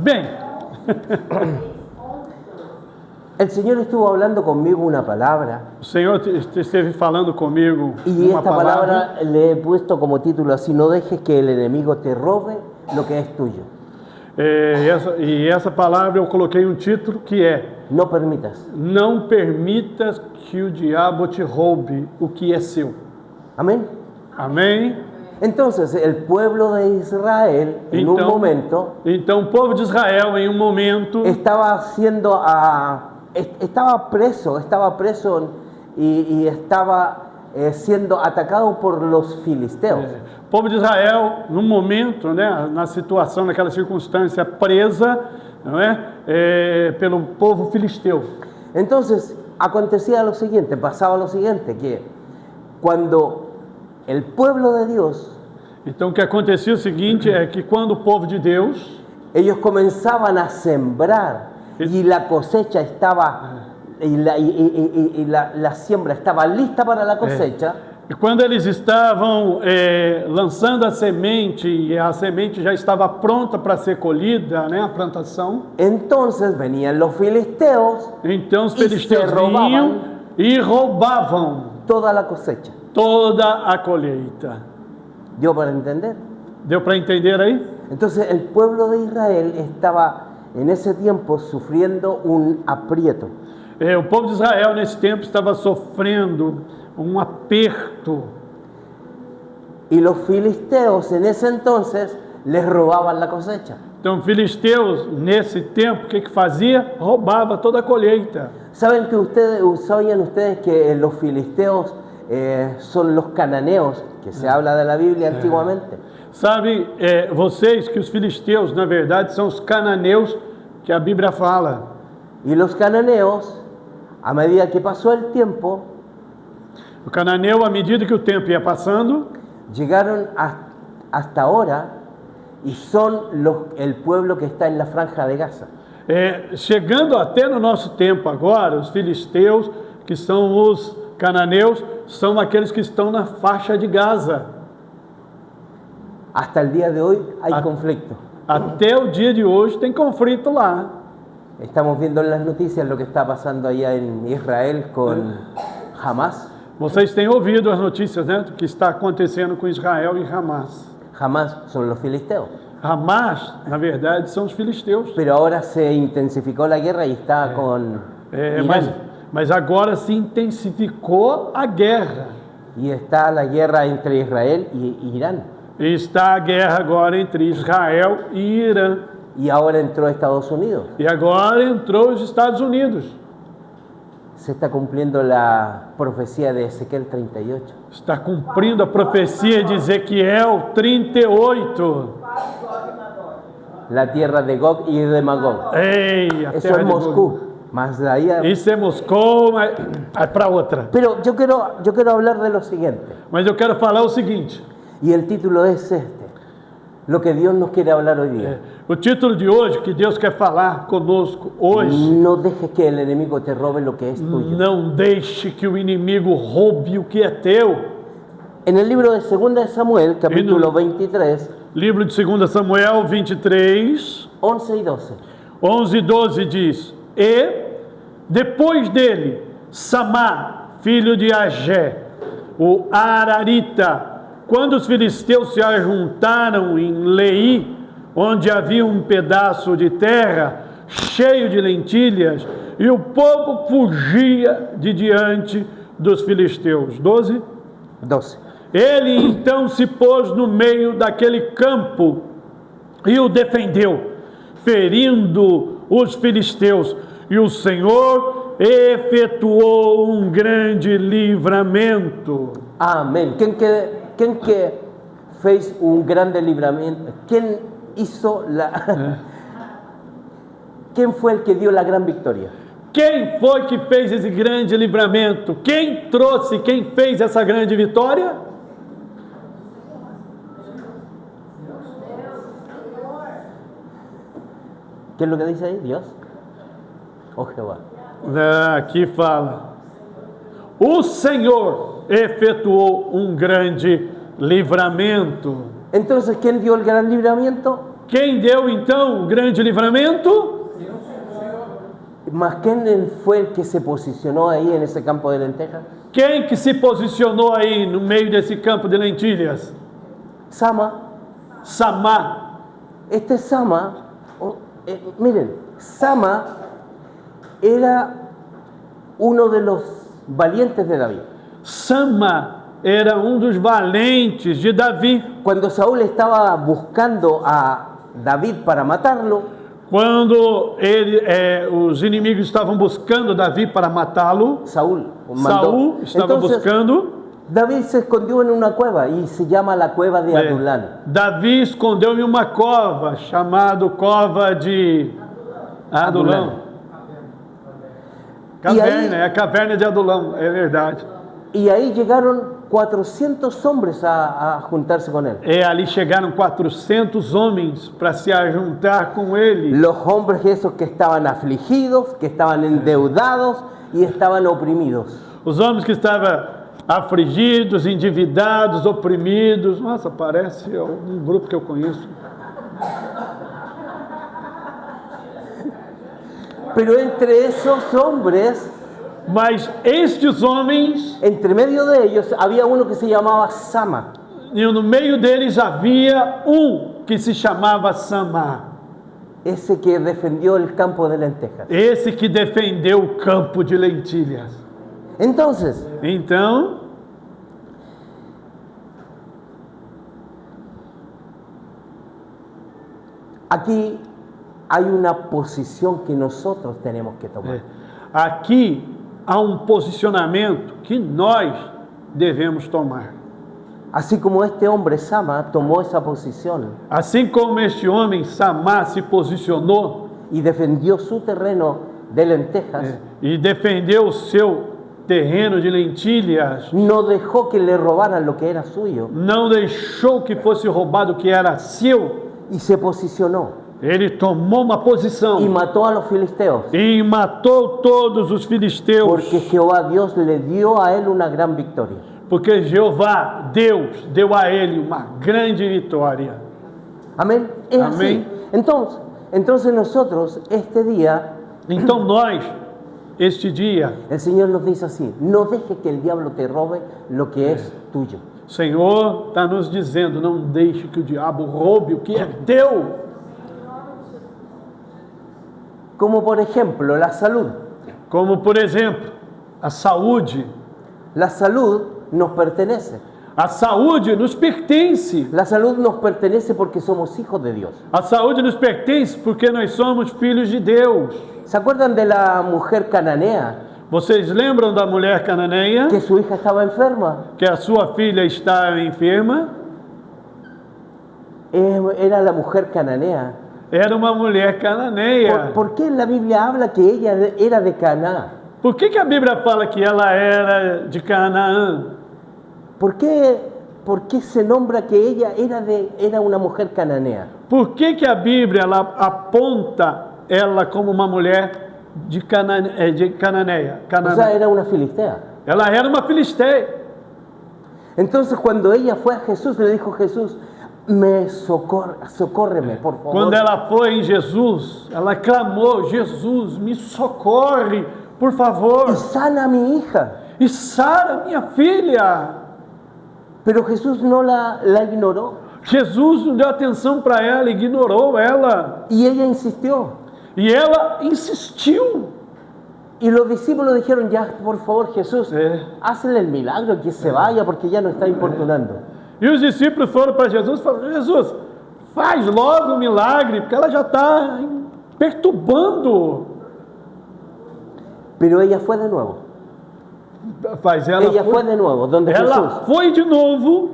Bem, El Señor estuvo hablando conmigo una palabra o Senhor esteve falando comigo y uma esta palabra le he puesto como título así: no dejes que el enemigo te robe lo que es tuyo. Essa palavra eu coloquei um título que é: No permitas. não permitas que o diabo te roube o que é seu. Amén. Amém? Entonces el pueblo de Israel en un momento Então o povo de Israel em um momento estaba preso y estaba siendo atacado por los filisteos. O povo de Israel, num momento, né, na situação, naquela circunstância, presa, não é, pelo povo filisteu. Entonces acontecía lo siguiente, pasaba lo siguiente, que cuando el pueblo de Dios, Então o que acontecia é o seguinte, é que quando o povo de Deus, ellos comenzaban a sembrar y la cosecha estaba, la siembra estaba lista para la cosecha, e quando eles estavam lançando a semente, e a semente já estava pronta para ser colhida, né, a plantação, entonces venían los filisteos então os e se filisteus roubavam vinham e roubavam toda la cosecha. toda a colheita. ¿Dio para entender? Deu para entender aí? Entonces el pueblo de Israel estaba en ese tiempo sufriendo un aprieto. O povo de Israel nesse tempo estava sofrendo um aperto. Y los filisteos en ese entonces les robaban la cosecha. Então, filisteus nesse tempo, o que fazia? Roubava toda a colheita. ¿Sabían ustedes que los filisteos son los cananeos, que se habla de la Biblia antiguamente? Sabe, vocês que os filisteus, na verdade, são os cananeus que a Bíblia fala. Y los cananeos, a medida que pasó el tiempo, O cananeu, à medida que o tempo ia passando, llegaron hasta ahora y son el pueblo que está en la franja de Gaza. Chegando até no nosso tempo agora, os filisteus, que são os cananeus, são aqueles que estão na faixa de Gaza. Hasta el día de hoy hay conflicto. Até o dia de hoje tem conflito lá. Estamos viendo en las noticias lo que está pasando allá en Israel con Hamas. Vocês têm ouvido as notícias, né, do que está acontecendo com Israel e Hamas. Hamas son los filisteos. Hamas, na verdade, são os filisteus. Pero ahora se intensificó la guerra y está con Irán. Mas agora se intensificou a guerra. Y está la guerra entre Israel y Irán. E está a guerra agora entre Israel e Irã. Y ahora entró Estados Unidos. E agora entrou os Estados Unidos. Se está cumpliendo la profecía de Ezequiel 38. Está cumprindo a profecia de Ezequiel 38. La tierra de Gog y de Magog. Ei, a Eso terra es de Moscú. Más de ahí. Isso é Moscou, mas para outra. Pero yo quiero hablar de lo siguiente. Mas eu quero falar o seguinte. Y el título es lo que Dios nos quiere hablar hoy día. O título de hoje, que Deus quer falar conosco hoje. No dejes que el enemigo te robe lo que es tuyo. Não deixe que o inimigo roube o que é teu. En el libro de 2 de Samuel, capítulo 23, Livro de 2 Samuel 23, 11 y 12. 11 e 12 diz: E depois dele, Samá, filho de Agé, o Ararita, quando os filisteus se ajuntaram em Leí, onde havia um pedaço de terra cheio de lentilhas, e o povo fugia de diante dos filisteus. 12. Ele então se pôs no meio daquele campo e o defendeu, ferindo os filisteus, e o Senhor efetuou um grande livramento. Amén. ¿Quién que fez un grande libramiento? ¿Quién hizo ¿Quién fue el que dio la gran victoria? Quem foi que fez esse grande livramento? Quem fez essa grande vitória? ¿Qué es lo que dice ahí? ¿Dios? ¿O Jehová? Aqui fala: o Senhor efetuou um grande livramento. Entonces, ¿quién dio el gran libramiento? Quem deu então o grande livramento? Mas ¿quién fue el que se posicionó ahí en ese campo de lentejas? Quem que se posicionou aí no meio desse campo de lentilhas? Sama. Samá. Este Sama, miren, Sama era uno de los valientes de David. Sama era dos valentes de Davi. Cuando Saúl estaba buscando a David para matarlo, Quando os inimigos estavam buscando Davi para matá-lo, Saúl Saúl estava buscando. David se escondió en una cueva y se llama la cueva de Adulán. Davi escondeu em uma cova, chamada Cova de Adulão. Caverna, é a caverna de Adulão, é verdade. Y ahí llegaron 400 hombres a juntarse con él. Ali chegaram 400 homens para se ajuntar com ele. Los hombres esos que estaban afligidos, que estaban endeudados y estaban oprimidos. Os homens que estavam afligidos, endividados, oprimidos. Nossa, parece um grupo que eu conheço. Pero entre esos hombres, mas estes homens, entre medio de ellos había uno que se llamaba Sama. E no meio deles havia que se chamava Samá. Ese que defendió el campo de lentejas. Esse que defendeu o campo de lentilhas. Entonces, aquí hay una posición que nosotros tenemos que tomar. Aqui há posicionamento que nós devemos tomar. Así como este hombre Sama tomó esa posición. Assim como este homem Samá se posicionou y defendió su terreno de lentejas. E defendeu o seu terreno de lentilhas. No dejó que le robaran lo que era suyo. Não deixou que fosse roubado o que era seu. Y se posicionó. Ele tomou uma posição. Y mató a los filisteos. E matou todos os filisteus. Porque Jehová Dios le dio a él una gran victoria. Porque Jeová, Deus, deu a ele uma grande vitória. Amén. Es Amén. Así. Entonces nosotros este día. Então nós, este dia, el Señor nos dice así: no deje que el diablo te robe lo que es tuyo. O Senhor está nos dizendo: não deixe que o diabo roube o que é teu. Como por ejemplo la salud. Como por exemplo, a saúde. La salud nos pertenece. A saúde nos pertence. La salud nos pertenece porque somos hijos de Dios. A saúde nos pertence porque nós somos filhos de Deus. ¿Se acuerdan de la mujer cananea? Vocês lembram da mulher cananeia? Que su hija estaba enferma. Que a sua filha está enferma. Era la mujer cananea. Era uma mulher cananeia. ¿Por qué la Biblia habla que ella era de Canaán? Por que a Bíblia fala que ela era de Canaã? ¿Por qué se nombra que ella era una mujer cananea? Por que a Bíblia ela aponta ela como uma mulher de cananeia? O sea, era una filistea. Ela era uma filisteia. Entonces cuando ella fue a Jesús, le dijo: Jesús, socórreme, por favor. Quando ela foi em Jesus, ela clamou: Jesus, me socorre, por favor. Y sana a mi hija. E sara minha filha. Pero Jesús no la ignoró. Jesus não deu atenção para ela, ignorou ela. Y ella insistió. E ela insistiu. Y los discípulos dijeron: ya, por favor, Jesús, hazle el milagro, que se vaya, porque ya no está importunando. E os discípulos foram para Jesus e falaram: Jesus, faz logo um milagre, porque ela já está perturbando. Pero ella fue de nuevo. Ela fue de nuevo, donde ela Jesús. Foi de novo.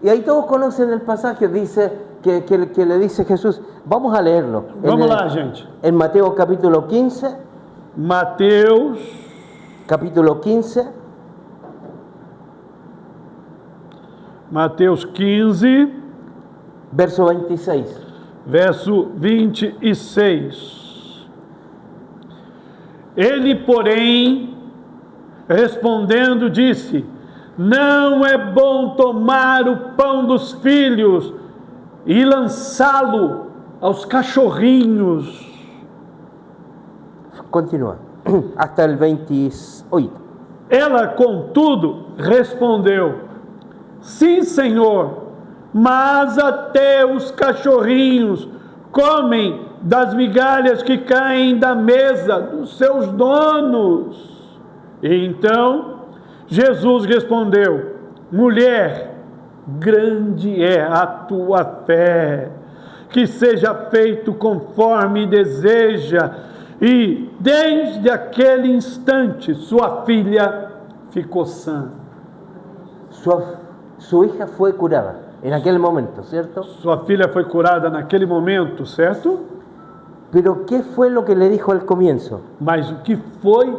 Y ahí todos conocen el pasaje, dice que le dice Jesús. Vamos a leerlo. Vamos lá, gente. En Mateo capítulo 15. Mateus capítulo 15. Mateus 15. Verso 26. Verso 26. Ele, porém, respondendo, disse: não é bom tomar o pão dos filhos e lançá-lo aos cachorrinhos. Continúa. Hasta el 28. Ela, contudo, respondeu: sim, Senhor, mas até os cachorrinhos comem das migalhas que caem da mesa dos seus donos. E então Jesus respondeu: mulher, grande é a tua fé, que seja feito conforme deseja. E desde aquele instante sua filha ficou sã. Su hija fue curada en aquel momento, ¿cierto? Sua filha foi curada naquele momento, certo? Pero ¿qué fue lo que le dijo al comienzo? Mas o que foi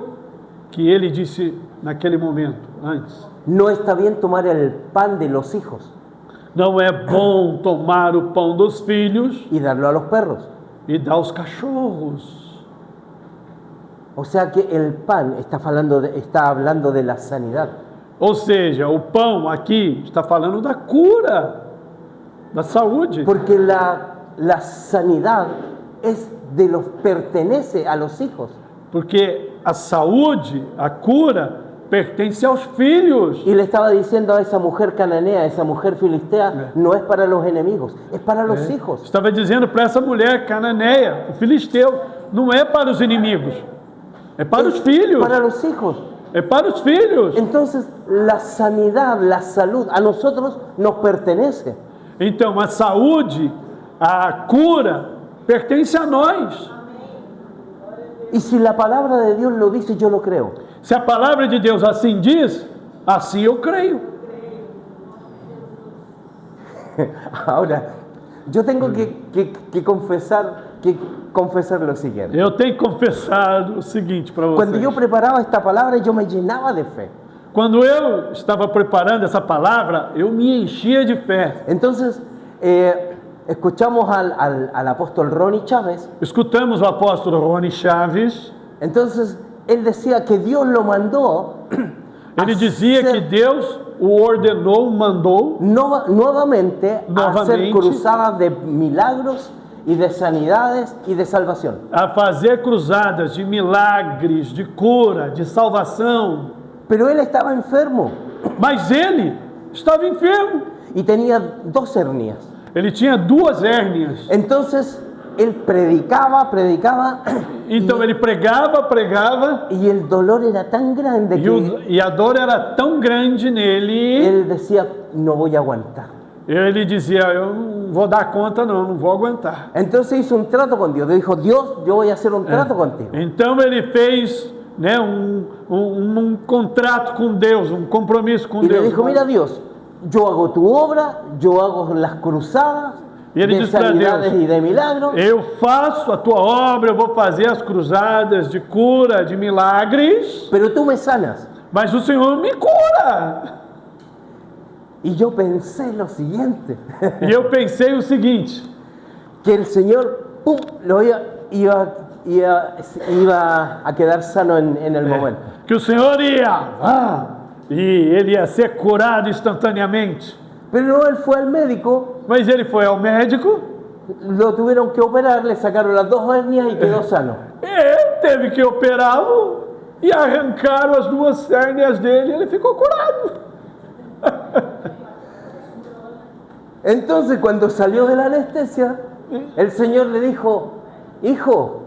que ele disse naquele momento, antes? No está bien tomar el pan de los hijos Não é bom tomar o pão dos filhos y darlo a los perros. e dar aos cachorros. O sea que el pan está hablando de la sanidad. Ou seja, o pão aqui está falando da cura, da saúde. Porque la sanidad pertenece a los hijos. Porque a saúde, a cura, pertence aos filhos. Y le estaba diciendo a esa mujer cananea, esa mujer filistea, no es para los enemigos, es para los hijos. Estava dizendo para essa mulher cananeia, o filisteu, não é para os inimigos, é para os filhos. Para los hijos. É para os filhos. Entonces, la sanidad, la salud, a nosotros nos pertenece. Então, a saúde, a cura, pertence a nós. Y si la palabra de Dios lo dice, yo lo creo. Se a palavra de Deus assim diz, assim eu creio. Ahora, yo tengo que confesar lo siguiente. Eu tenho que confessar o seguinte para vocês. Cuando yo preparaba esta palabra, yo me llenaba de fe. Quando eu estava preparando essa palavra, eu me enchia de fé. Entonces, escuchamos al apóstol Ronnie Chávez. Escutamos o apóstolo Rony Chaves. Entonces, él decía que Dios lo mandó. Ele dizia que Deus o ordenou, mandou nuevamente a hacer cruzadas de milagros y de sanidades y de salvación. a fazer cruzadas de milagres, de cura, de salvação. Pero él estaba enfermo Mas ele estava enfermo. y tenía 2 hernias. Ele tinha 2 hérnias. Entonces, él predicaba Então ele pregava y el dolor era tan grande que e a dor era tão grande nele. él decía, no voy a aguantar. Ele dizia, eu não vou dar conta não vou aguentar. Entonces hizo un trato con Dios. Le dijo, Dios, yo voy a hacer un trato contigo. Então ele fez, né, um contrato com Deus, um compromisso com Y le Deus. dijo, mira Dios, yo hago tu obra, yo hago las cruzadas E ele de disse para sanidades Deus, y de milagros, eu faço a tua obra, eu vou fazer as cruzadas de cura, de milagres, pero tú me sanas. mas o Senhor me cura. Y yo pensé lo siguiente, E eu pensei o seguinte, que el Señor pum, iba a quedar sano en el momento. que o Senhor ia, e ele ia ser curado instantaneamente. Pero no, él fue al médico, Mas ele foi ao médico, lo tuvieron que operar, le sacaron las 2 hernias y quedó sano. e teve que operá-lo, e arrancaram as 2 hérnias dele, e ele ficou curado. Entonces, cuando salió de la anestesia, el Señor le dijo, hijo,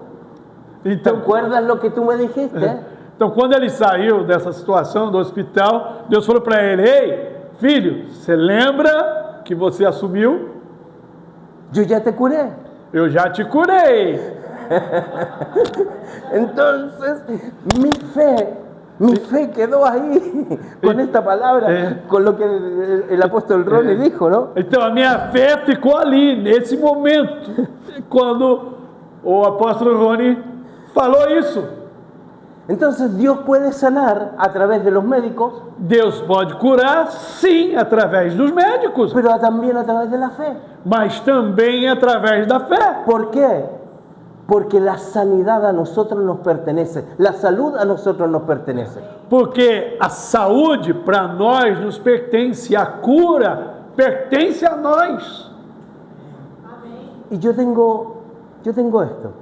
¿te Então, acuerdas lo que tú me dijiste? então, quando ele saiu dessa situação do hospital, Deus falou para ele, ei, filho, você lembra que você assumiu? Yo ya te curé. Eu já te curei. Entonces, mi fe quedó ahí con esta palabra, con lo que el apóstol Ronnie dijo, ¿no? Então a minha fé ficou ali, nesse momento, quando o apóstolo Rony falou isso. Entonces Dios puede sanar a través de los médicos, Deus pode curar, sim, através dos médicos, pero también a través de la fe. mas também através da fé. ¿Por qué? Porque la sanidad a nosotros nos pertenece, la salud a nosotros nos pertenece. Porque a saúde para nós nos pertence, a cura pertence a nós. Y yo tengo esto.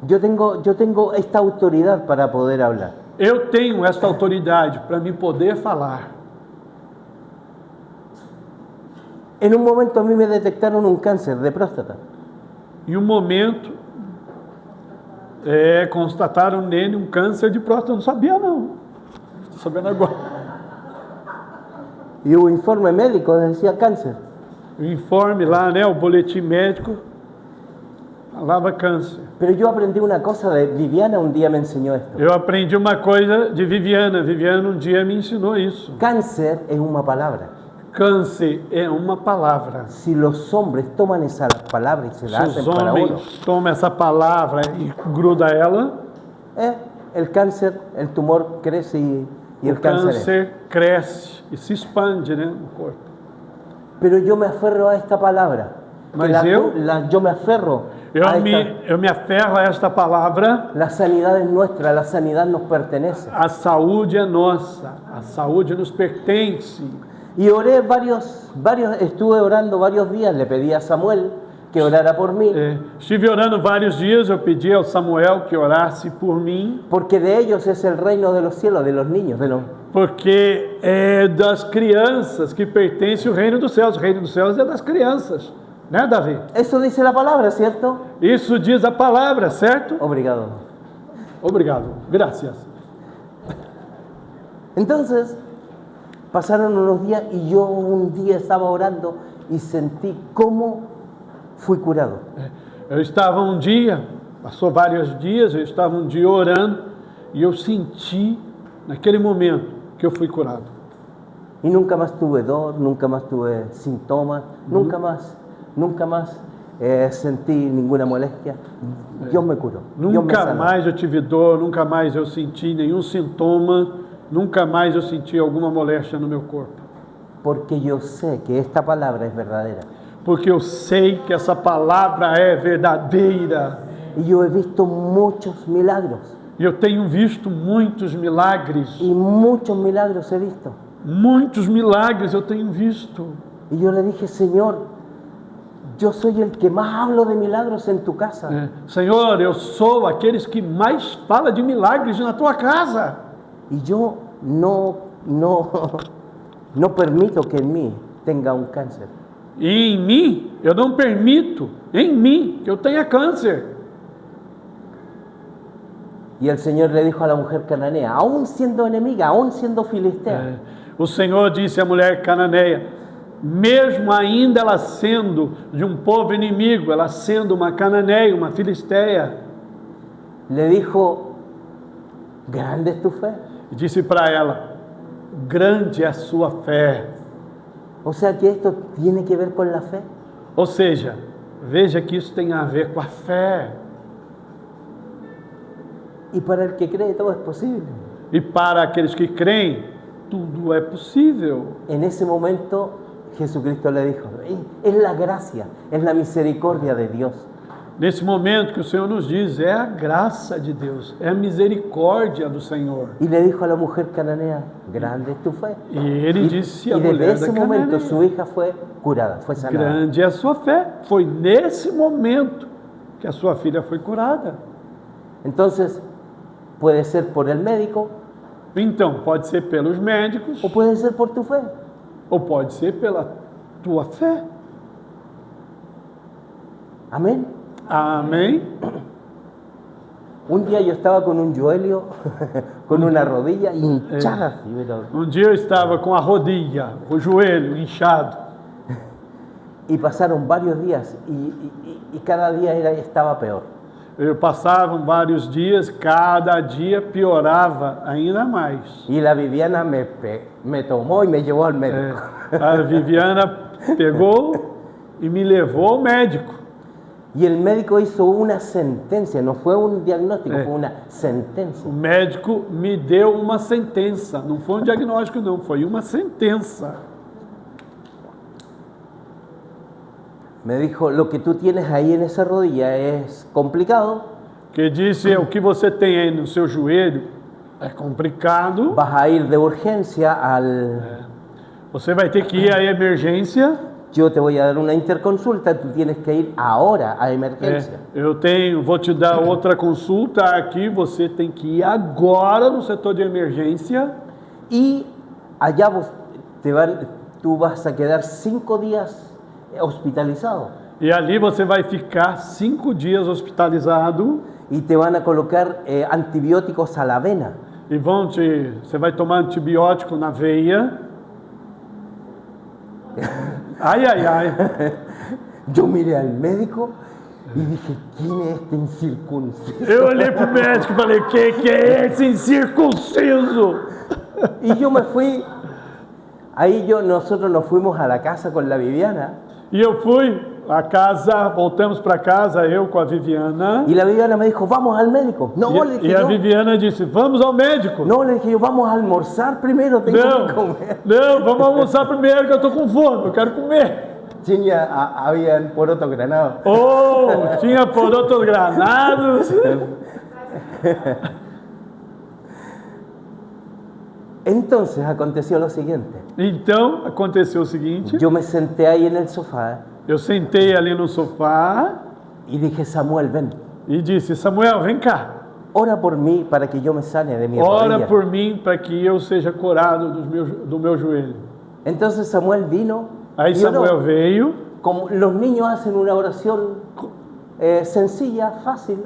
Yo tengo esta autoridad para poder hablar. Eu tenho esta autoridade para me poder falar. En un momento a mí me detectaron un cáncer de próstata. Em um momento, constataram nele um câncer de próstata. Eu não sabia, não. Estou sabendo agora. Y un informe médico decía cáncer. O informe lá, né, o boletim médico, falava câncer. Pero yo aprendí una cosa de Viviana, un día me enseñó esto. Eu aprendi uma coisa de Viviana. Viviana um dia me ensinou isso. Cáncer es una palabra. Câncer é uma palavra. Si los hombres toman esa palabra y se la Se hacen os para uno, homens tomam essa palavra e gruda ela, el cáncer, el tumor crece y el o cáncer es. câncer cresce e se expande, né, no corpo. Pero yo me aferro a esta palabra. Mas yo me aferro a esta. Eu me aferro a esta palavra. La sanidad es nuestra, la sanidad nos pertenece. A saúde é nossa, a saúde nos pertence. Y oré estuve orando varios días, le pedí a Samuel que orara por mí, Estive orando vários dias, eu pedi ao Samuel que orasse por mim, porque de ellos es el reino de los cielos, de los niños, porque é das crianças que pertence o reino dos céus. O reino dos céus é das crianças, né, Davi? Eso dice la palabra, ¿cierto? Isso diz a palavra, certo? Obrigado. Obrigado, graças. Entonces, pasaron unos días y yo un día estaba orando y sentí cómo fui curado. Eu estava um dia, passou vários dias, eu estava um dia orando e eu senti naquele momento que eu fui curado. Y nunca más tuve dor, nunca más tuve síntomas, nunca más sentí ninguna molestia. Dios me curó. Dios me Nunca sanó. mais eu tive dor, nunca mais eu senti nenhum sintoma, nunca mais eu senti alguma moléstia no meu corpo. Porque yo sé que esta palabra es verdadera. Porque eu sei que essa palavra é verdadeira. Y yo he visto muchos milagros. E eu tenho visto muitos milagres. Y muchos milagros he visto. Muitos milagres eu tenho visto. Y yo le dije, Señor, yo soy el que más hablo de milagros en tu casa. Senhor, eu sou aqueles que mais fala de milagres na tua casa. Y yo no permito que en mí tenga un cáncer. E em mim, eu não permito, em mim, que eu tenha câncer. Y el Señor le dijo a la mujer cananea, aún siendo enemiga, aún siendo filistea, O Senhor disse à mulher cananeia, mesmo ainda ela sendo de um povo inimigo, ela sendo uma cananeia, uma filisteia, le dijo, grande es tu fe. e disse para ela, grande é a sua fé. O sea que esto tiene que ver con la fe. Ou seja, veja que isso tem a ver com a fé. Y para el que cree todo es posible. E para aqueles que creem, tudo é possível. En ese momento Jesucristo le dijo, es la gracia, es la misericordia de Dios. Nesse momento que o Senhor nos diz, é a graça de Deus, é a misericórdia do Senhor. Y le dijo a la mujer cananea, grande es tu fe. E ele disse à Y desde mulher ese da momento cananeia, su hija fue curada, fue sanada. grande é a sua fé. Foi nesse momento que a sua filha foi curada. Entonces, puede ser por el médico Então, pode ser pelos médicos o puede ser por tu fe. ou pode ser pela tua fé. Amén. Amém? Un día yo estaba con un Joelio, con una rodilla hinchada. así, pero- Um dia eu estava com a rodilha, o joelho inchado. y pasaron varios días y cada día estaba peor. Passavam vários dias, cada dia piorava ainda mais. Y la Viviana me tomó y me llevó al médico. A Viviana pegou e me levou ao médico. Y el médico hizo una sentencia, no fue un diagnóstico, fue una sentencia. O médico me deu uma sentença, não foi um diagnóstico não, foi uma sentença. Me dijo, lo que tú tienes ahí en esa rodilla es complicado, Que disse, o que você tem aí no seu joelho é complicado, vas a ir de urgencia al... você vai ter que ir à emergência, yo te voy a dar una interconsulta, tú tienes que ir ahora a emergencia. Vou te dar outra consulta aqui, você tem que ir agora no setor de emergência. Y allá tú vas a quedar 5 días hospitalizado. E ali você vai ficar 5 dias hospitalizado. Y te van a colocar antibióticos a la vena. E você vai tomar antibiótico na veia. Ai, ai, ai. Yo miré al médico y dije, ¿quién es este incircunciso? Eu olhei pro médico e falei, que é esse incircunciso? Y yo me fui, nosotros nos fuimos a la casa con la Viviana. E eu fui à casa, voltamos para casa, eu com a Viviana. Y la Viviana me dijo, vamos al médico. No, le dije E a yo. Viviana disse, vamos ao médico. No, le dije yo, vamos a almorzar primero, tengo que comer. Não, vamos almoçar primeiro que eu tô com fome, eu quero comer. Habían porotos granados. Oh, tinha porotos granados. Entonces aconteció lo siguiente. Então, aconteceu o seguinte. Yo me senté ahí en el sofá Eu sentei ali no sofá y dije, Samuel, ven, e disse, Samuel, vem cá. ora por mí para que yo me sane de mi Ora rodilla. por mim para que eu seja curado do meu joelho. Entonces Samuel vino Aí y oró. Samuel veio. Como los niños hacen una oración sencilla, fácil.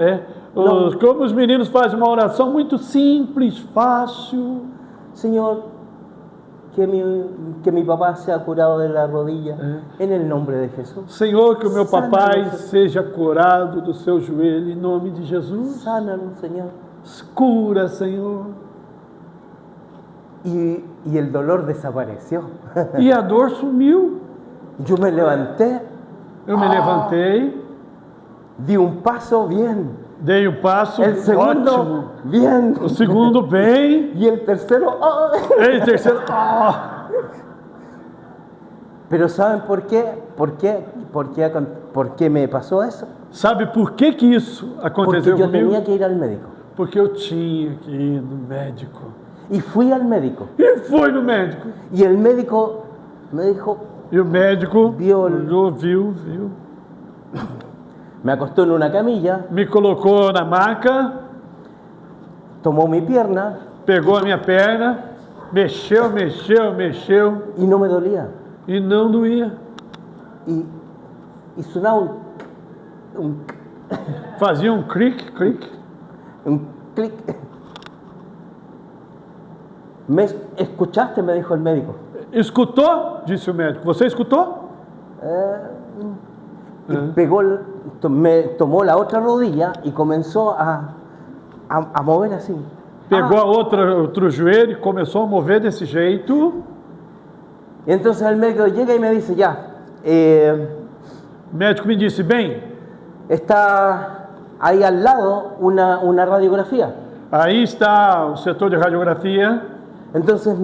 Como os meninos fazem uma oração muito simples, fácil. Señor, que mi papá sea curado de la rodilla en el nombre de Jesús. Senhor, que o meu papai Sana-nos. seja curado do seu joelho em nome de Jesus. Sánanos, Señor. Cura, Senhor. Y el dolor desapareció. E a dor sumiu. Yo me levanté, Eu me levantei, di un paso bien, dei um passo el segundo ótimo. bien O segundo bem. y el tercero. E o terceiro. Pero ¿saben por qué? ¿Por qué me pasó eso? Sabe por que isso Porque aconteceu yo comigo? tenía que ir al médico. Porque eu tinha que ir no médico. Y fui al médico. E fui no médico. Y el médico me dijo, E o médico Viu. olhou, viu. me acostó en una camilla, Me colocou na maca, tomó mi pierna pegou a minha perna, mexeu y no me dolía. e não doía. Y sonaba un Fazia um clique. clic. ¿Me escuchaste? Me dijo el médico. Escutou? Disse o médico. Você escutou? Y me tomó la otra rodilla y comenzó a mover así. Pegou outro joelho e começou a mover desse jeito. Y entonces el médico llega y me dice, ya, O médico me disse, bem, está ahí al lado una radiografía. aí está o setor de radiografia. Entonces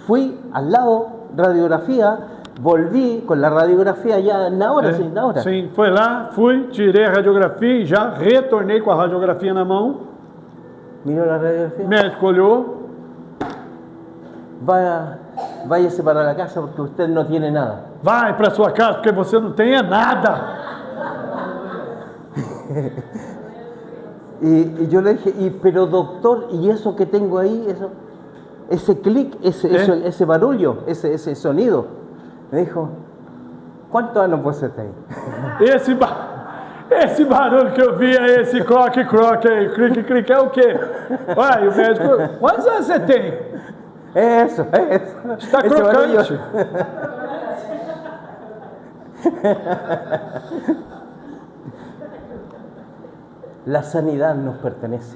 fui al lado, radiografía, volví con la radiografía ya en la hora, sí, en la hora. Sim, foi lá, fui, tirei a radiografia e já retornei com a radiografia na mão. Miró la O radiografía, médico olhou, váyase para la casa porque usted no tiene nada. vai para sua casa porque você não tem nada. Y yo le dije, pero doctor, ¿y eso que tengo ahí? Ese clic, ese barullo, ese sonido. Me dijo, ¿cuántos años vos estáis? Esse barulho que eu vi é esse croque, clique, é o quê? Ué, e o médico, quantos anos você tem? Eso. Está Ese crocante. La sanidad nos pertenece.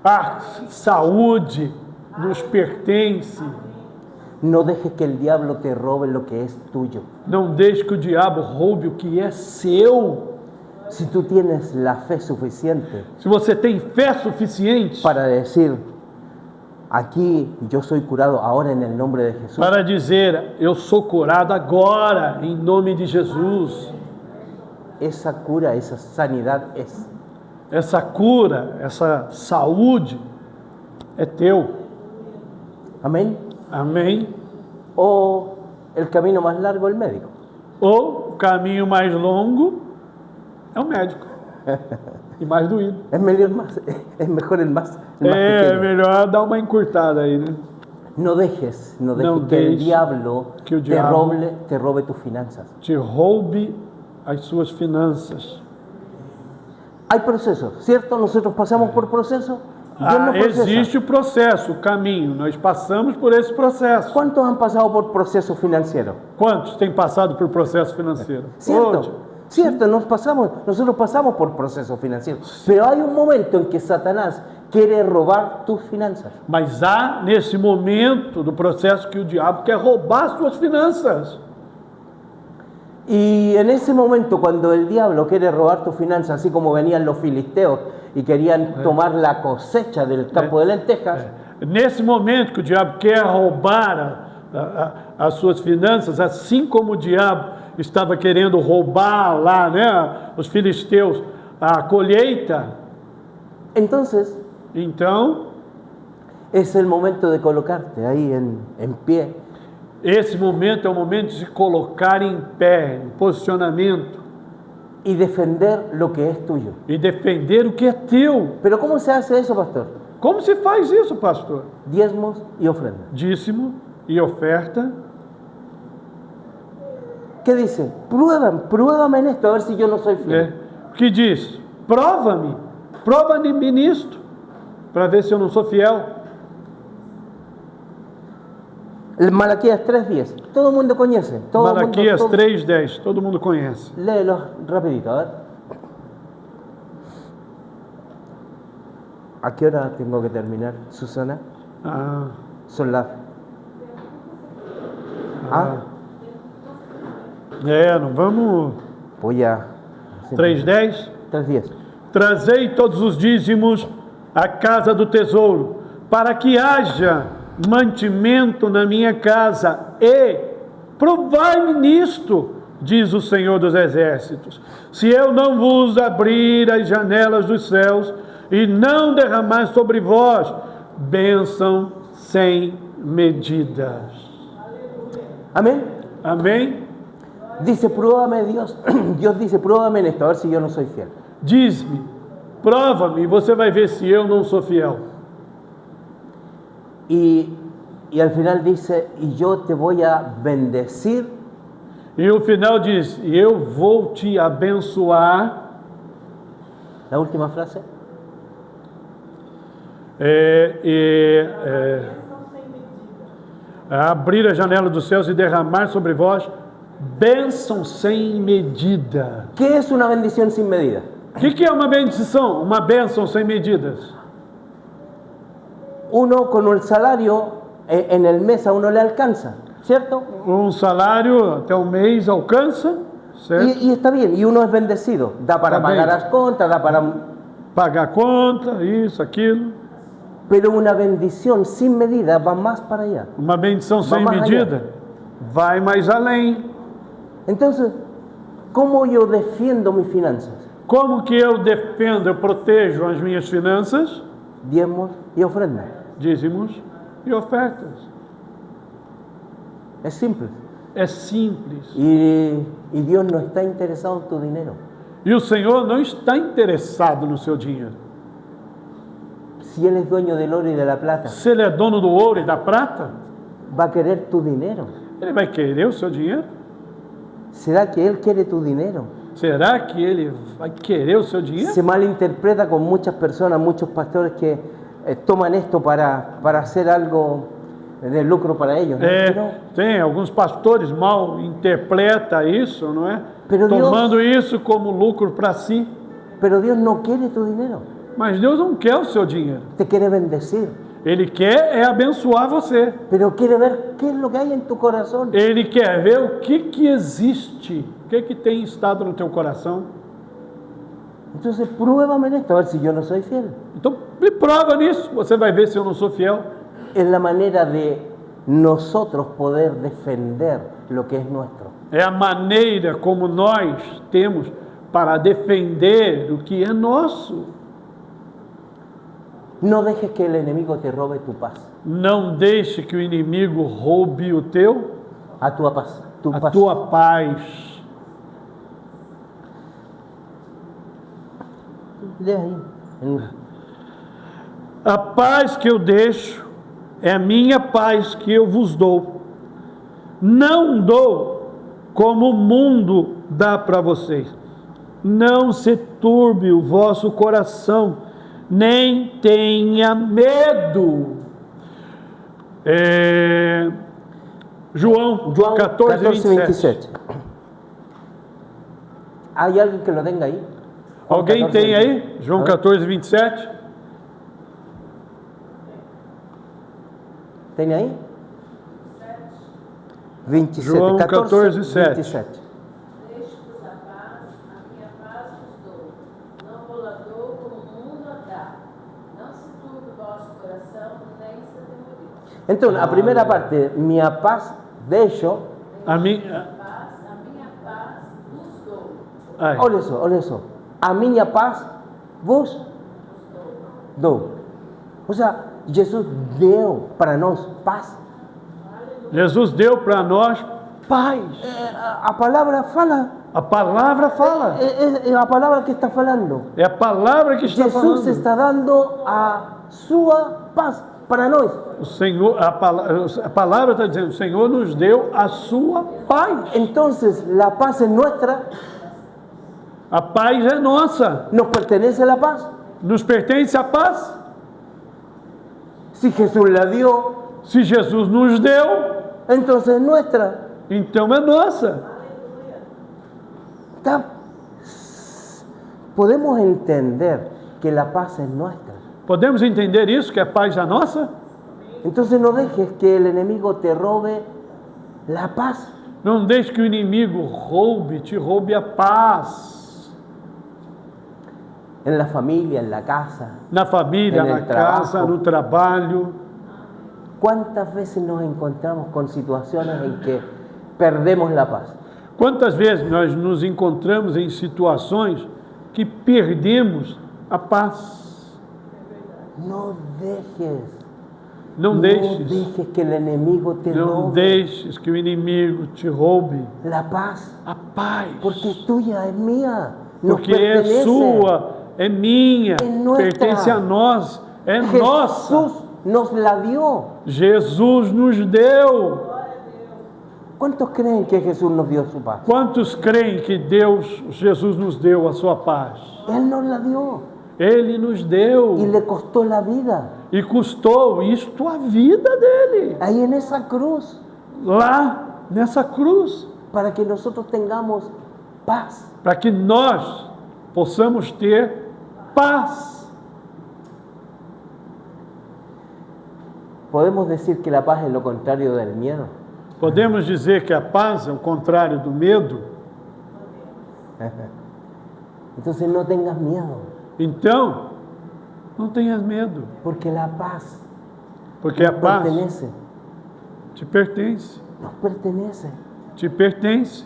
A saúde nos pertence. No dejes que el diablo te robe lo que es tuyo. Não deixe que o diabo roube o que é seu. Si tú tienes la fe suficiente Se você tem fé suficiente para decir, aquí yo soy curado ahora en el nombre de Jesús, para dizer, eu sou curado agora, em nome de Jesus. esa cura, esa sanidad es. Essa cura, essa saúde é teu. Amén. Amém? O el camino más largo, el médico. Ou o caminho mais longo é o médico. E mais doído. Es mejor el más É pequeño. melhor dar uma encurtada aí, né? No dejes No que el dejes diablo que o diabo te robe tus finanzas. Te roube as suas finanças. Hay procesos, ¿cierto? Nosotros pasamos por procesos. Dios nos procesa. Existe o processo, o caminho. Nós passamos por esse processo. ¿Cuántos han pasado por proceso financiero? Quantos têm passado por processo financeiro? ¿Cierto? Hoje. Cierto, nosotros pasamos por procesos financieros. Pero hay un momento en que Satanás quiere robar tus finanzas. Mas há nesse momento do processo que o diabo quer roubar suas finanças. Y en ese momento, cuando el diablo quiere robar tus finanzas, así como venían los filisteos y querían tomar la cosecha del campo de lentejas, Nesse momento que o diabo quer roubar as suas finanças, assim como o diabo estava querendo roubar lá, né, os filisteus, a colheita, entonces então es el momento de colocarte ahí en pie esse momento é o momento de se colocar em pé, em posicionamento, y defender lo que es tuyo. e defender o que é teu. Pero ¿cómo se hace eso, pastor? Como se faz isso, pastor? Diezmos y ofrendas. Dízimo e oferta. ¿Qué dice? Pruébame en esto, a ver si yo no soy fiel. O que diz? Prova-me nisto, para ver se eu não sou fiel. El Malaquías 3:10. Todo el mundo conoce. Malaquias 3:10, todo mundo conhece. Léelo rapidito, a ver. ¿A qué hora tengo que terminar, Susana? Ah, Son las... não vamos... Voy a... 3:10. 3:10. Trazei todos os dízimos à casa do tesouro, para que haja mantimento na minha casa, e provai-me nisto, diz o Senhor dos Exércitos, se eu não vos abrir as janelas dos céus e não derramar sobre vós bênção sem medidas. Amén. Amém? Dice, pruébame Dios. Dios dice, pruébame en esto, a ver si yo no soy fiel. Diz-me, prova-me, e você vai ver se eu não sou fiel. Y al final dice, y yo te voy a bendecir. E o final diz, e eu vou te abençoar. La última frase. Abrir a janela dos céus e derramar sobre vós bênção sem medida. ¿Qué es una bendición sin medida? O que é uma bendição? Uma bênção sem medidas. Uno con el salario en el mes a uno le alcanza, ¿cierto? Salário até o mês alcança, certo? Y está bien, y uno es bendecido. Da para Está pagar bien. las contas, da para... Pagar conta, isso, aquilo. Pero una bendición sin medida va más para allá. Uma bendição sem mais medida vai mais além. Entonces, ¿cómo yo defiendo mis finanzas? Como que eu defendo, eu protejo as minhas finanças? Diezmos y ofrendas. Dízimos e ofertas. Es simple. É simples. Y Dios no está interesado en tu dinero. E o Senhor não está interessado no seu dinheiro. Si Él es dueño del oro y de la plata, Se Ele é dono do ouro e da prata, va a querer tu dinero. Ele vai querer o seu dinheiro? ¿Será que Él quiere tu dinero? Será que Ele vai querer o seu dinheiro? Se malinterpreta con muchas personas, muchos pastores que toman esto para hacer algo de lucro para ellos. ¿no? Tem alguns pastores mal interpretam isso, não é? Pero Tomando isso como lucro para si. Pero Dios no quiere tu dinero, Mas Deus não quer o seu dinheiro. te quiere bendecir. Ele quer é abençoar você. Pero quiere ver qué es lo que hay en tu corazón. Ele quer ver o que existe, o que tem estado no teu coração. Entonces, pruébame en esto, a ver si yo no soy fiel. Então, me prova nisso, você vai ver se eu não sou fiel. Es la manera de nosotros poder defender lo que es nuestro. É a maneira como nós temos para defender o que é nosso. No dejes que el enemigo te robe tu paz. Não deixe que o inimigo roube o teu, A tu paz. a tua paz. Lê aí. A paz que eu deixo é a minha paz que eu vos dou. Não dou como o mundo dá para vocês. Não se turbe o vosso coração, nem tenha medo. João 14, 27. ¿Hay alguien que lo tenga ahí? Juan Alguém 14, tem 27. aí? João 14, 27. ¿Tiene ahí? 27. João 14, 7. 27. Deixo-vos a minha paz vos dou. Não vou lá dou como o mundo a dá. Não se turbe o vosso coração, nem se atemorize. Entonces, la primera parte, mi paz dejo. A minha A minha paz vos dou. ai, Olha eso. A minha paz vos dou. O sea, Jesús dio para nós paz. Jesus deu para nós paz. A palavra fala. A palavra fala. É a palavra que está falando. É a palavra que está Jesus falando. está dando a sua paz para nós. O Senhor, a palavra está dizendo, o Senhor nos deu a sua paz. Entonces, la paz es nuestra. A paz é nossa. ¿Nos pertenece la paz? Nos pertence a paz. Si Jesús la dio, Se Jesus nos deu, entonces es nuestra. então é nossa. Podemos entender que la paz es nuestra. Podemos entender isso, que a paz é nossa? Entonces no dejes que el enemigo te robe la paz. Não deixe que o inimigo te roube a paz. En la familia, en la casa. Na família, No na casa, trabajo. no trabalho. ¿Cuántas veces nos encontramos con situaciones en que perdemos la paz? Quantas vezes nós nos encontramos em situações que perdemos a paz? No dejes. Não No deixes. dejes que el enemigo te Não robe deixes que o inimigo te roube la paz. a paz. Porque es tuya, es mía. Nos Porque é pertenece. sua, é minha, É nuestra. pertence a nós, é nossa. Jesús nos la dio. Jesus nos deu. ¿Cuántos creen que Jesús nos dio su paz? Quantos creem que Jesus nos deu a sua paz? Él nos la dio Ele nos deu y le costó la vida. e custou isto a vida dele, Ahí en esa cruz, lá nessa cruz, para que nosotros tengamos paz. para que nós possamos ter paz. Podemos decir que la paz es lo contrario del miedo. Podemos dizer que a paz é o contrário do medo? Entonces no tengas miedo, Então, não tenhas medo, porque la paz porque a paz pertenece, te pertence, nos pertenece. te pertence.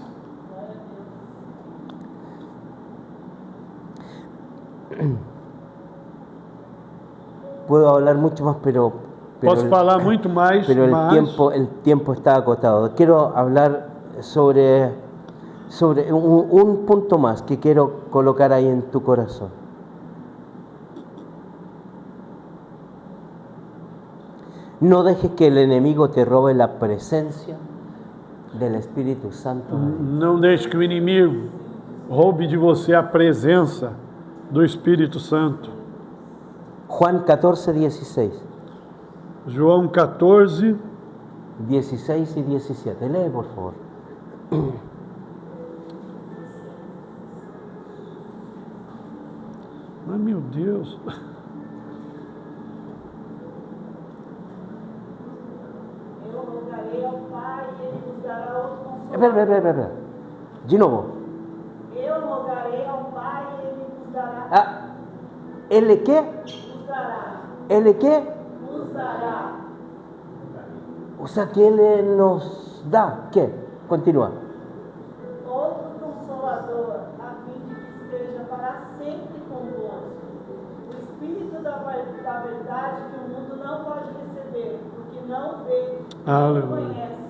Puedo hablar mucho más, pero Posso falar muito mais, pero mas el tiempo está acotado. Quiero hablar sobre un punto más que quiero colocar ahí en tu corazón. No dejes que el enemigo te robe la presencia del Espíritu Santo. não deixe que o inimigo roube de você a presença do Espírito Santo. Juan 14, 16. João 14, 16 y 17. Lee, por favor. ai meu Deus, Eu rogarei ao Pai e Ele vos dará outro consolador. Espera. De nuevo. Eu rogarei ao Pai e Ele vos dará. Ah, ¿el qué? Vos dará. ¿El qué? Vos dará. O sea que Él nos da. ¿Qué? Continúa. Outro consolador, a fim de que esteja para sempre convosco. O Espírito da verdade que o mundo não pode receber, porque não vê, não Aleluia. conhece.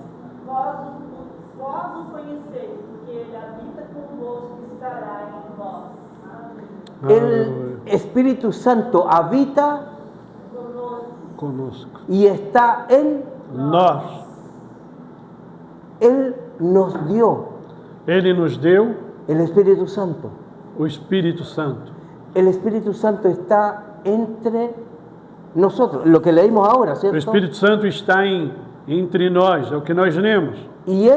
Vós o conheceis, porque ele habita convosco e estará em vós. Él Espíritu Santo habita conosco. y está en... Nós. Él nos dio Ele nos deu el Espíritu Santo. o Espírito Santo. El Espíritu Santo está entre nosotros, lo que leímos ahora, O ¿cierto? Espírito Santo está entre nós, é o que nós lemos. Y E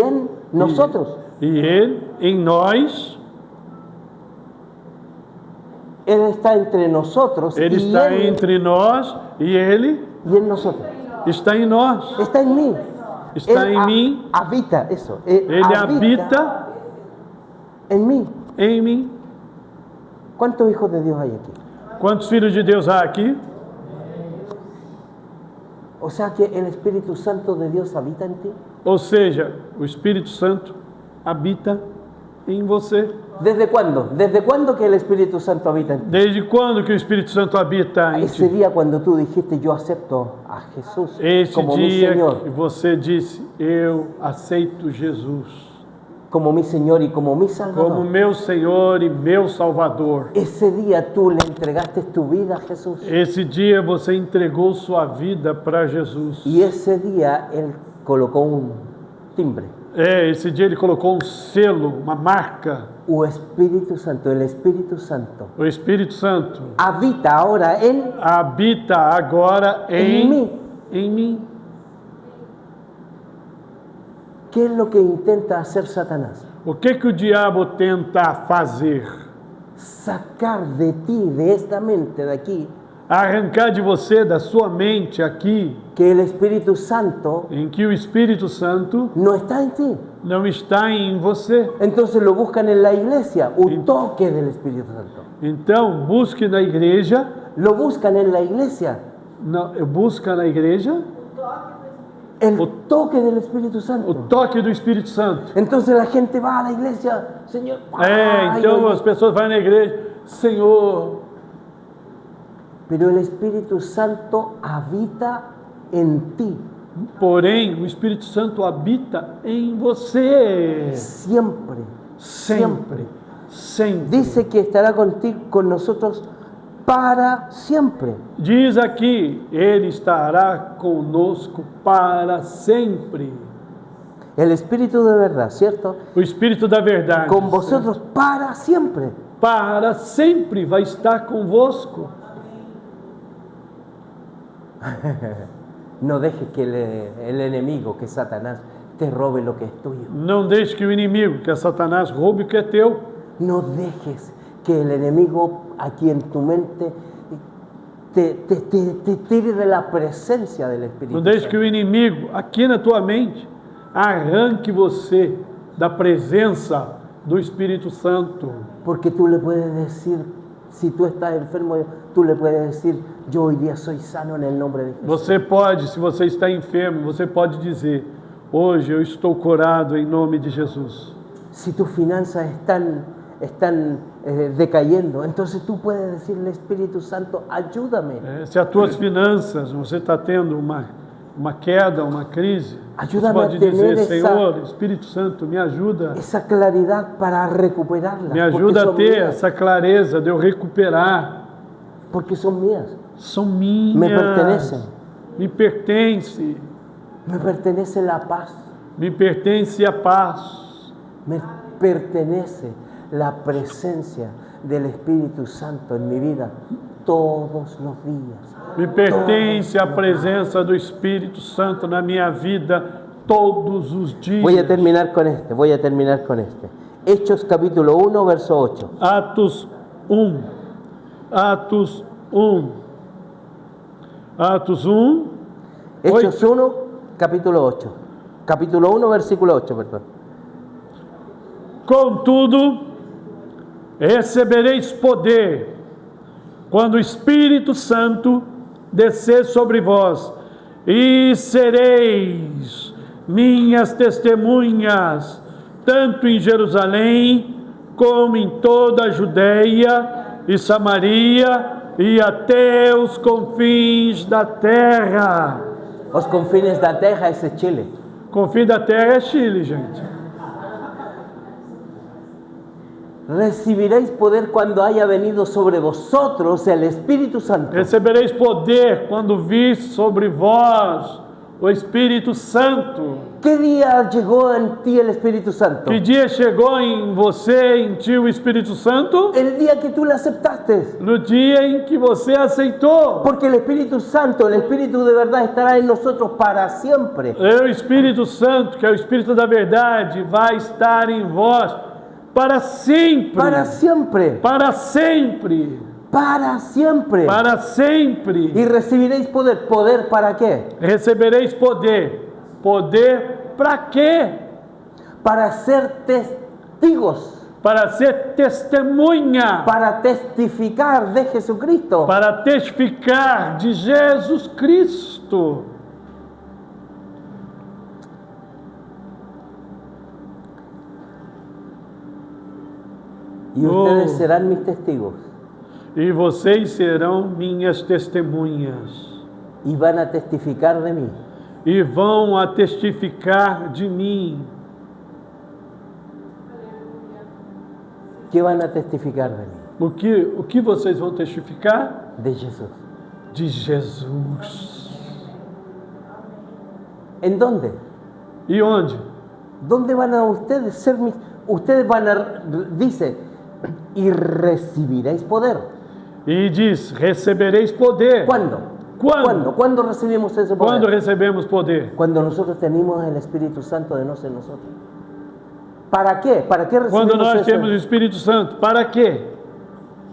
en nosotros. e ele em nós, Él está entre nosotros ele y, está él- entre nós e ele y en nosotros. está em nós. Está en mí. Está Él em mim, habita eso. ele habita en mí. em mim. ¿Cuántos hijos de Dios hay aquí? Quantos filhos de Deus há aqui? O sea que el Espíritu Santo de Dios habita en ti. Ou seja, o Espírito Santo habita em você. ¿Desde cuándo? ¿Desde cuándo que el Espíritu Santo habita en ti? Desde quando que o Espírito Santo habita em Ese ti? día cuando tú dijiste yo acepto a Jesús Esse como mi dia Señor, que você disse, eu aceito Jesus como mi Señor y como mi como Salvador. meu Senhor e meu Salvador. Ese día tú le entregaste tu vida a Jesús. Esse dia você entregou sua vida para Jesus. Y ese día Él colocó un timbre. Esse dia ele colocou um selo, uma marca. O Espíritu Santo, el Espíritu Santo, O Espírito Santo habita ahora en habita agora mí. em mim. ¿Qué es lo que intenta hacer Satanás? O que o diabo tenta fazer? Sacar de ti, de esta mente de aquí, Arrancar de você, da sua mente aqui, que el Espíritu Santo em que o Espírito Santo no está en ti. não está em você. Entonces lo buscan en la iglesia, un toque del Espíritu Santo. Então, busque na igreja, Lo buscan en la iglesia, busca na igreja el toque del Espíritu o Santo. toque do Espírito Santo. Entonces la gente va a la iglesia, Señor. ay, Então oye. as pessoas vão na igreja, Senhor, Pero el Espíritu Santo habita en ti porém o Espírito Santo habita em você. siempre. Sempre, sempre. Dice que estará contigo, con nosotros para siempre. Diz aqui, Ele estará conosco para sempre. El Espíritu de verdad, ¿cierto? O Espírito da verdade. Con vosotros para siempre. Para sempre vai estar convosco. No dejes que el enemigo, que Satanás, te robe lo que es tuyo. Não deixe que o inimigo, que é Satanás, roube o que é teu. No dejes que el enemigo aquí en tu mente te tire de la presencia del Espíritu Não deixe que Santo. o inimigo, aqui na tua mente, arranque você da presença do Espírito Santo. Porque tú le puedes decir, si tú estás enfermo, tú le puedes decir, yo hoy día soy sano en el nombre de Jesús. Você pode, se você está enfermo, você pode dizer, hoje eu estou curado em nome de Jesus. Si tus finanzas están decayendo, entonces tú puedes decirle, Espíritu Santo, ayúdame. Se as tuas finanças, você está tendo uma queda, uma crise, você Ayúdame pode a tener dizer, esa- Senhor, Espírito Santo, me ajuda. Esa claridad para recuperarla. Me ajuda a son ter mías, essa clareza de eu recuperar. porque son mías. São minhas. Me pertenecem. Me pertence. Me pertenece la paz. Me pertence a paz. Me pertenece la presencia del Espíritu Santo en mi vida todos los días. Me pertence a presença do Espírito Santo na minha vida todos os dias. Voy a terminar con este. Hechos capítulo 1, verso 8. Atos 1. Atos 1. Atos 1. Hechos 1, capítulo 8. Capítulo 1, versículo 8, perdón. Contudo, recebereis poder quando o Espírito Santo descer sobre vós, e sereis minhas testemunhas, tanto em Jerusalém, como em toda a Judéia e Samaria, e até os confins da terra. Os confines da terra, ese es Chile. Confim da terra é Chile, gente. recibiréis poder cuando haya venido sobre vosotros el Espíritu Santo. Recebereis poder quando vir sobre vós o Espírito Santo. ¿Qué día llegó en ti el Espíritu Santo? Que dia chegou em você, em ti, o Espírito Santo? El día que tú lo aceptaste. No dia em que você aceitou. Porque el Espíritu Santo, el Espíritu de verdad estará en nosotros para siempre. O Espírito Santo, que é o Espírito da verdade, vai estar em vós para sempre. Para siempre. Para sempre. Para siempre. Para sempre. Y recibiréis poder. ¿Poder para qué? Recebereis poder. Poder para quê? Para ser testigos. Para ser testemunha. Para testificar de Jesucristo. Para testificar de Jesus Cristo. Y ustedes serán mis testigos. E vocês serão minhas testemunhas. Y van a testificar de mí. E vão a testificar de mim. ¿Qué van a testificar de mí? O que vocês vão testificar? De Jesús. De Jesus. ¿En dónde? E onde? ¿Dónde van a ustedes ser mis? Ustedes van a, dice, y recibiréis poder. E diz, recebereis poder. ¿Cuándo? Quando? ¿Cuándo recibimos ese poder? Quando recebemos poder? Cuando nosotros tenemos el Espíritu Santo de en nosotros. ¿Para qué? ¿Para qué recibimos Quando nós eso? temos o Espírito Santo, para quê?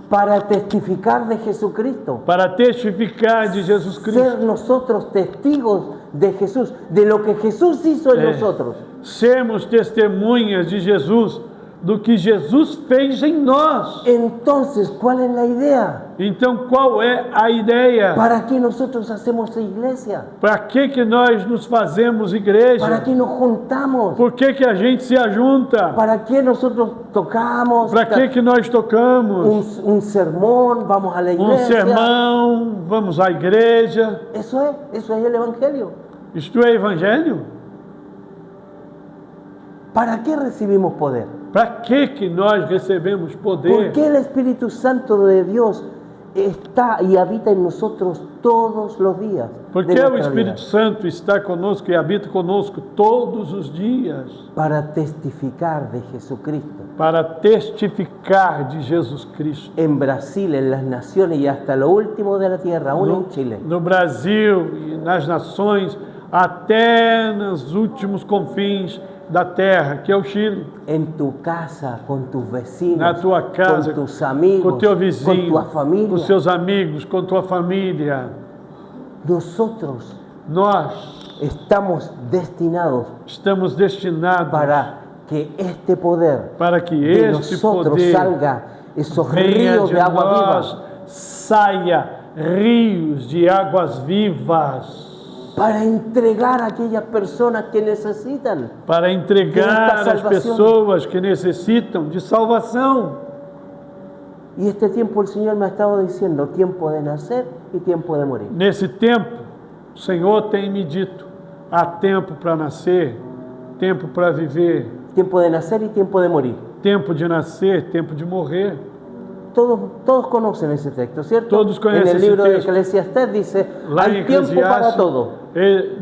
Para testificar de Jesucristo. Para testificar de Jesus Cristo. Ser nosotros testigos de Jesús, de lo que Jesús hizo en nosotros. Sermos testemunhas de Jesus, do que Jesus fez em nós. Entonces, ¿cuál es la idea? Então, qual é a ideia? ¿Para qué nosotros hacemos iglesia? Para que nós nos fazemos igreja? ¿Para qué nos juntamos? Por que a gente se ajunta? ¿Para qué nosotros tocamos? Para que nós tocamos? Un sermón, vamos a la iglesia. Sermão, vamos à igreja. Eso es el Evangelio. Isto é evangelho? ¿Para qué recibimos poder? Para que nós recebemos poder? Porque el Espíritu Santo de Dios está y habita en nosotros todos los días. Porque o Espírito Santo está conosco e habita conosco todos os dias. Para testificar de Jesucristo. Para testificar de Jesus Cristo. En Brasil, en las naciones y hasta lo último de la tierra, aún en Chile. No Brasil e nas nações, até nos últimos confins da terra, que é o Chile. En tu casa, con tus vecinos, na tua casa, con tus amigos, com teu vizinho, con tu familia. com seus amigos, com tua família. Nós estamos destinados para que este poder para que de este nosotros poder salga esos venha ríos de de agua nós, viva. saia rios de águas vivas. Para entregar a aquellas personas que necesitan. Para entregar esta as pessoas que necessitam de salvação. Y este tiempo el Señor me ha estado diciendo, tiempo de nacer y tiempo de morir. Nesse tempo, o Senhor tem me dito, há tempo para nascer, tempo para viver. Tiempo de nacer y tiempo de morir. Tempo de nascer, tempo de morrer. Todos conocen ese texto, ¿cierto? Todos conhecem en el libro esse de texto. Eclesiastés dice, Lá em hay tiempo para Eclesiastes, todo.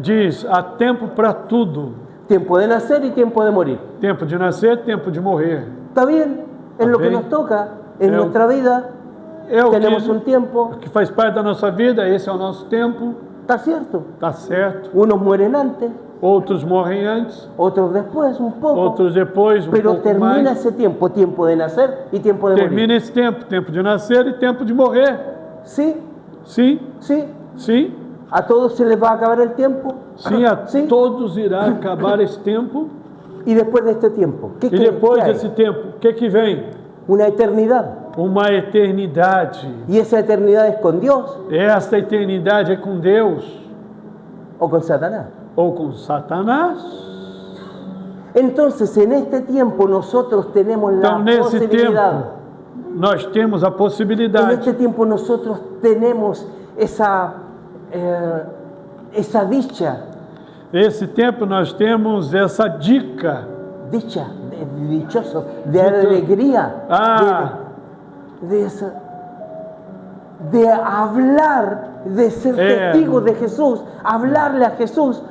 Diz, há tempo para tudo. Tiempo de nacer y tiempo de morir. Tempo de nascer, tempo de morrer. ¿Está bien? Es lo que nos toca en nuestra vida. Tenemos un tiempo. O que faz parte da nossa vida, esse é o nosso tempo. ¿Está cierto? Está certo. Unos mueren antes, Outros morrem antes, otros después, un poco. outros depois, Pero pouco termina mais. ese tiempo, tiempo de nacer y tiempo de morir. Termina esse tempo, tempo de nascer e tempo de morrer. ¿Sí? Sim, ¿Sí? sim, ¿A todos se les va a acabar el tiempo? sim, a ¿Sí? todos irá acabar esse tempo. Y después de este tiempo, ¿qué E creen depois que hay? desse tempo, o que vem? Una eternidad. Uma eternidade. ¿Y esa eternidad es con Dios Esta eternidade é com Deus o con Satanás? ou com Satanás. Entonces, en este tiempo nosotros tenemos la Então, nesse posibilidad. tempo, nós temos a En possibilidade. este tiempo nosotros tenemos esa dicha, Esse tempo nós temos essa dica, dichosos, de alegría, Ah, de hablar, de ser testigos de Jesús, hablarle a Jesús.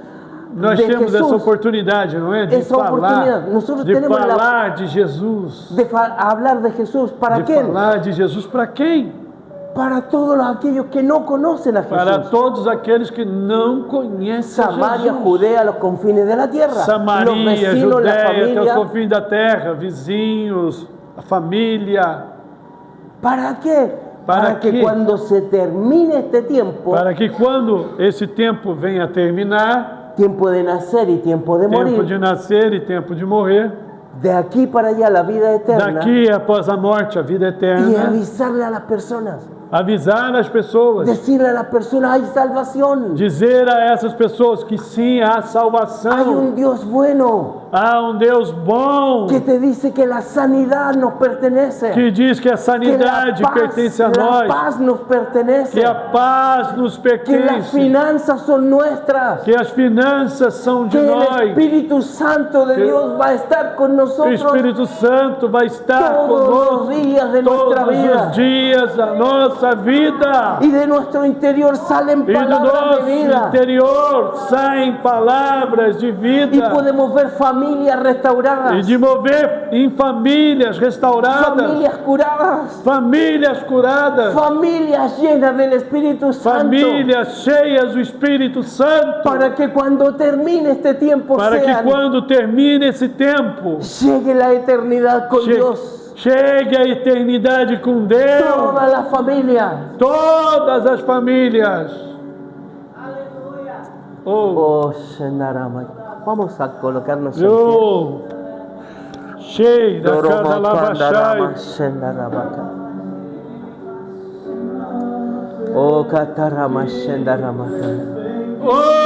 nós de temos Jesús, essa oportunidade, não é? De essa oportunidade. Nós temos falar de Jesus. de hablar de Jesús. ¿Para De quién? falar de Jesus para quem? Para todos aquellos que no conocen a Para Jesús. todos aqueles que não conhecem Samaria, Jesus. Judea, los confines de la tierra. Los Samaria, vecinos, la Judéia, até os familia. confins da terra, vizinhos, a família. ¿Para qué? ¿Para que qué? cuando se termine este tiempo, Para que quando esse tempo venha a terminar, tiempo de nacer y tiempo de tempo morir, de nascer e tempo de morrer, de aquí para allá la vida eterna, daqui após a morte, a vida y eterna, avisarle a las personas, avisar as pessoas, decirle a las personas, hay salvación, dizer a essas pessoas que sim, há hay salvação, un Dios bueno, há Deus bom, que te dice que la sanidad nos pertenece, que diz que a que sanidade pertence a la nós, paz nos pertenece, que a paz nos que las pertence, finanzas son nuestras, que as finanças são de que el nós, Espíritu Santo de Que Dios va a estar con o nosotros Espírito Santo vai estar todos los conosco días de nuestra todos vida. os dias da nossa vida. Y de nuestro interior salen E do palabras nosso de vida. interior saem palavras de Y vida podemos ver familias e restauradas, de mover em famílias restauradas, familias curadas, famílias curadas, familias llenas del Espíritu Santo. famílias cheias do Espírito Santo, Para que cuando termine este tiempo para que sean, quando termine esse tempo, llegue la eternidad con che- Dios. chegue a eternidade com Deus, Toda la familia. todas as famílias. Aleluia. Oh, Oh, Shenarama. Vamos a colocarnos en pie. oh, cheio da casa Doromakandarama lavachai. Shendaramaka. Oh, Katarama Shendaramaka. Oh,